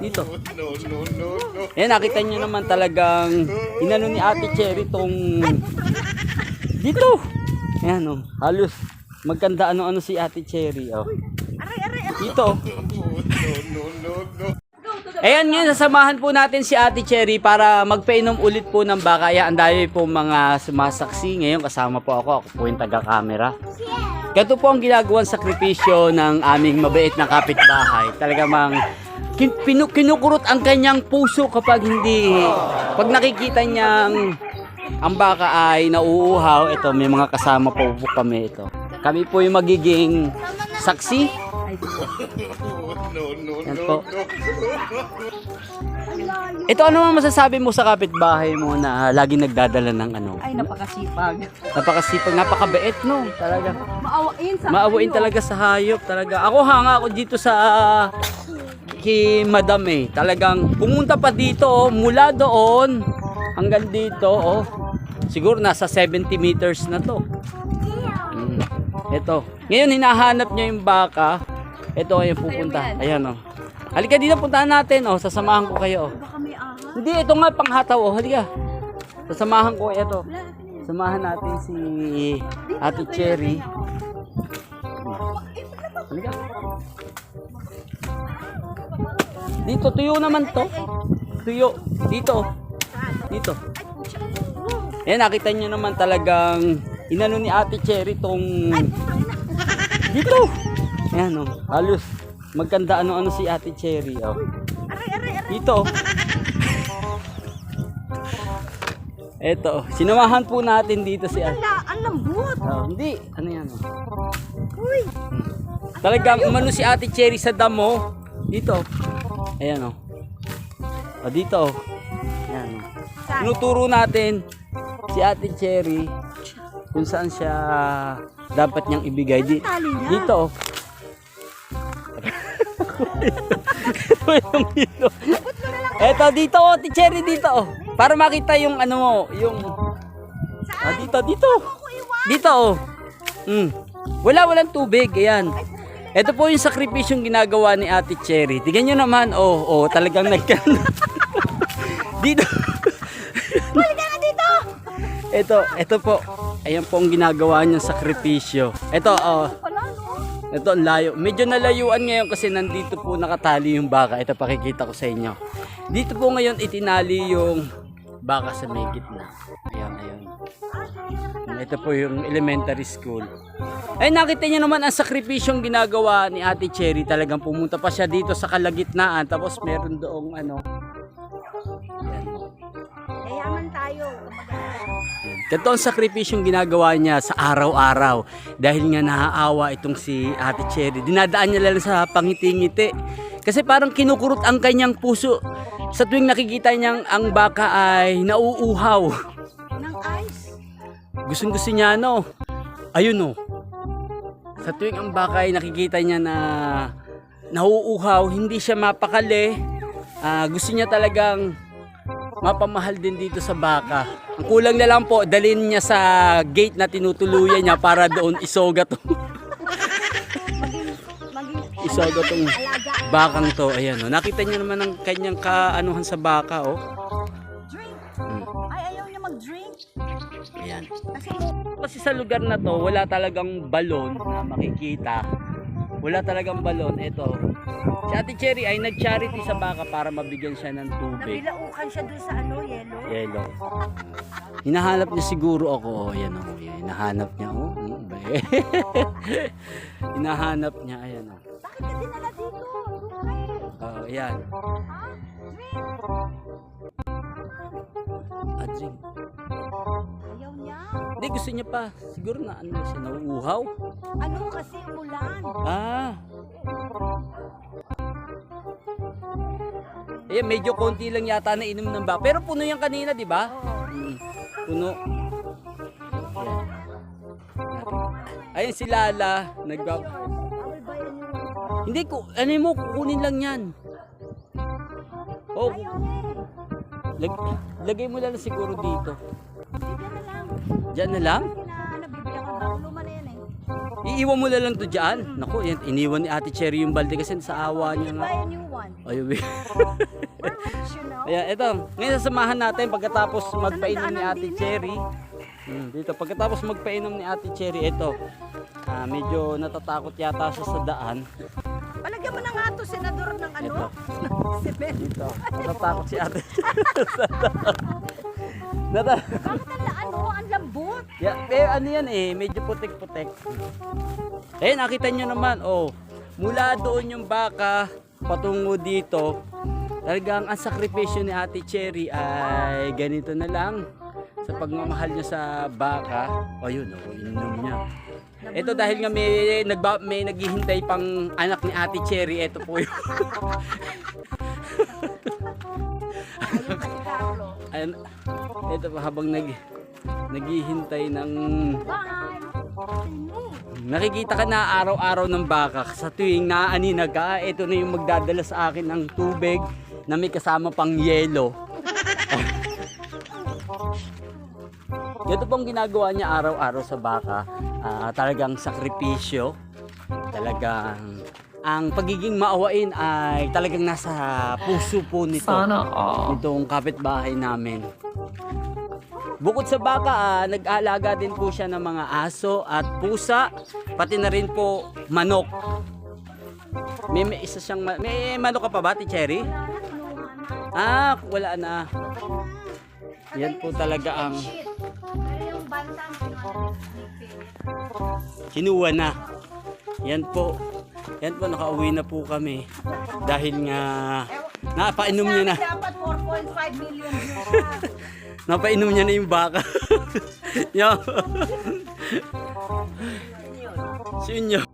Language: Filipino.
Dito. Dito. Ayan, nakita nyo naman talagang inano ni Ate Cherry tong dito. Ayan oh, halos maganda ano-ano si Ate Cherry oh. Dito. Ayan ngayon, sasamahan po natin si Ate Cherry para magpainom ulit po ng baka. Ayan, ang dami po mga sumasaksi. Ngayon kasama po ako po yung taga-camera. Ganito po ang ginagawang sakripisyo ng aming mabait na kapitbahay. Talaga mang kinukurot ang kanyang puso kapag hindi, pag nakikita niyang ang baka ay nauuhaw. Ito, may mga kasama po kami ito. Kami po yung magiging saksi. Yan po. Ito, ano naman masasabi mo sa kapitbahay mo na laging nagdadala ng ano? Ay, napakasipag. Napakasipag, napakabait, no? Talaga. Maawain sa Maawain talaga sa hayop, talaga. Ako hanga ako dito sa kay Madam eh. Talagang pumunta pa dito, oh, mula doon hanggang dito, oh. Siguro nasa 70 meters na to. Ito. Ngayon hinahanap niya yung baka. Ito ay pupunta. Ayan oh. Halika dito, puntahan natin oh. Sasamahan ko kayo oh. baka may ahas. Hindi, ito nga panghataw oh. Halika. Sasamahan ko ito. Samahan natin si Ate Cherry. Halika. Dito, tuyo naman to. Tuyo. Dito. Dito. Ayan, nakita nyo naman talagang inano ni Ate Cherry tong dito. Ayan oh. Halos maganda ano-ano si Ate Cherry oh. Dito. Eto, sinamahan po natin dito si Ate. Ang lambot. Oh, hindi, ano yan oh. Uy. Talagang umano si Ate Cherry sa damo. Dito. Ayan oh. O dito oh. Ayan oh. Tinuturo natin si Ate Cherry kung saan siya dapat niyang ibigay. Dito oh. Eto dito oh, Ate Cherry dito oh. Para makita yung ano mo, yung dito. Dito oh. Walang tubig, ayan. Ito po yung sakripisyong ginagawa ni Ate Cherry. Tingnan niyo naman, oh, talagang dito. Halika na dito. Ito po. Ayan po ang ginagawa niyang sakripisyo. Ito oh. Ito ang layo. Medyo nalayuan ngayon kasi nandito po nakatali yung baka. Ito pakikita ko sa inyo. Dito po ngayon itinali yung baka sa may gitna. Ayan. Ito po yung elementary school. Ay, nakita niyo naman ang sakripisyong ginagawa ni Ate Cherry. Talagang pumunta pa siya dito sa kalagitnaan. Tapos meron doong ano. Ayan. Yayaman tayo. Ito ang sakripisyong ginagawa niya sa araw-araw. Dahil nga naaawa itong si Ate Cherry. Dinadaan niya lang sa pangiti-ngiti. Kasi parang kinukurot ang kanyang puso. Sa tuwing nakikita niyang ang baka ay nauuhaw. Ng ice. Gustong-gusto niya no. Ayun no. Sa tuwing ang baka ay nakikita niya na nauuhaw, hindi siya mapakali. Gusto niya talagang mapamahal din dito sa baka. Ang kulang na lang po, dalhin niya sa gate na tinutuluyan niya para doon isoga to. Isoga tong bakang to. Ayan oh. Nakita niyo naman ang kanyang kaanuhan sa baka oh. Drink. Ay, ayaw niya mag-drink. Ayan. Kasi sa lugar na to, wala talagang balon na makikita. Wala talagang balon. Ito. Si Ate Cherry ay nag-charity sa baka para mabigyan siya ng tubig. Nabilaukan siya dun sa ano, yellow. Yellow. Hinahanap niya siguro ako. Oh, yan oh. Hinahanap niya oh. Hinahanap niya. Ayan oh. Bakit ka dinala dito? Oh, ayan. Drink. Ayaw niya. Hindi, gusto niya pa. Siguro na ano siya, nauuhaw. Ano kasi ulan. Eh, medyo konti lang yata na inom ng baka. Pero puno yan kanina, di ba? Puno. Ayun si Lala. Hindi ko, ano mo, kukunin lang yan. Oh. Lagay mo lang siguro dito. Diyan na lang? Nabibigyan ko bago luma na yan eh. Iiwan mo na lang to dyan. Naku, yan, iniwan ni Ate Cherry yung balde kasi sa awa niya nga. Buy a new one. one. Ayun. We're rich, you know? Ayan, ito. Ngayon sasamahan natin pagkatapos magpainom ni daanan Ate din eh. Cherry. Dito, pagkatapos magpainom ni Ate Cherry, ito. Medyo natatakot yata siya sa daan. Palagyan mo na nga to, senador ng ano? Ito. Cement. Dito. Natatakot si Ate Cherry sa daan. Bakit ang laan mo? Ang lambot. Yeah, pero ano yan eh, medyo putik-putik. Eh, nakita nyo naman, oh. Mula doon yung baka, patungo dito. Talagang ang sakripisyo ni Ate Cherry ay ganito na lang. Sa pagmamahal niya sa baka. Ayun, oh, ininom niya. Ito dahil nga may naghihintay pang anak ni Ate Cherry, ito po yun. Ayun kasi Carlo. Ayun, ito pa habang naghihintay ng... Bye! Nakikita ka na araw-araw ng baka sa tuwing naaaninag ka, ito na yung magdadala sa akin ng tubig na may kasama pang yelo. Ito pong ginagawa niya araw-araw sa baka, talagang sakripisyo, talagang ang pagiging maawain ay talagang nasa puso po nito. Sana all. Itong kapitbahay namin. Bukod sa baka, nag-aalaga din po siya ng mga aso at pusa, pati na rin po manok. May isa siyang may manok ka pa ba, Ate Cherry? Wala na. Yan po talaga ang Pero yung banta mo, kinuha na. Yan po. Yan po, nakauwi na po kami. Dahil nga napainom niya na. dapat 4.5 million views siya. Napainom niya na yung baka. Yo. Si Unyo.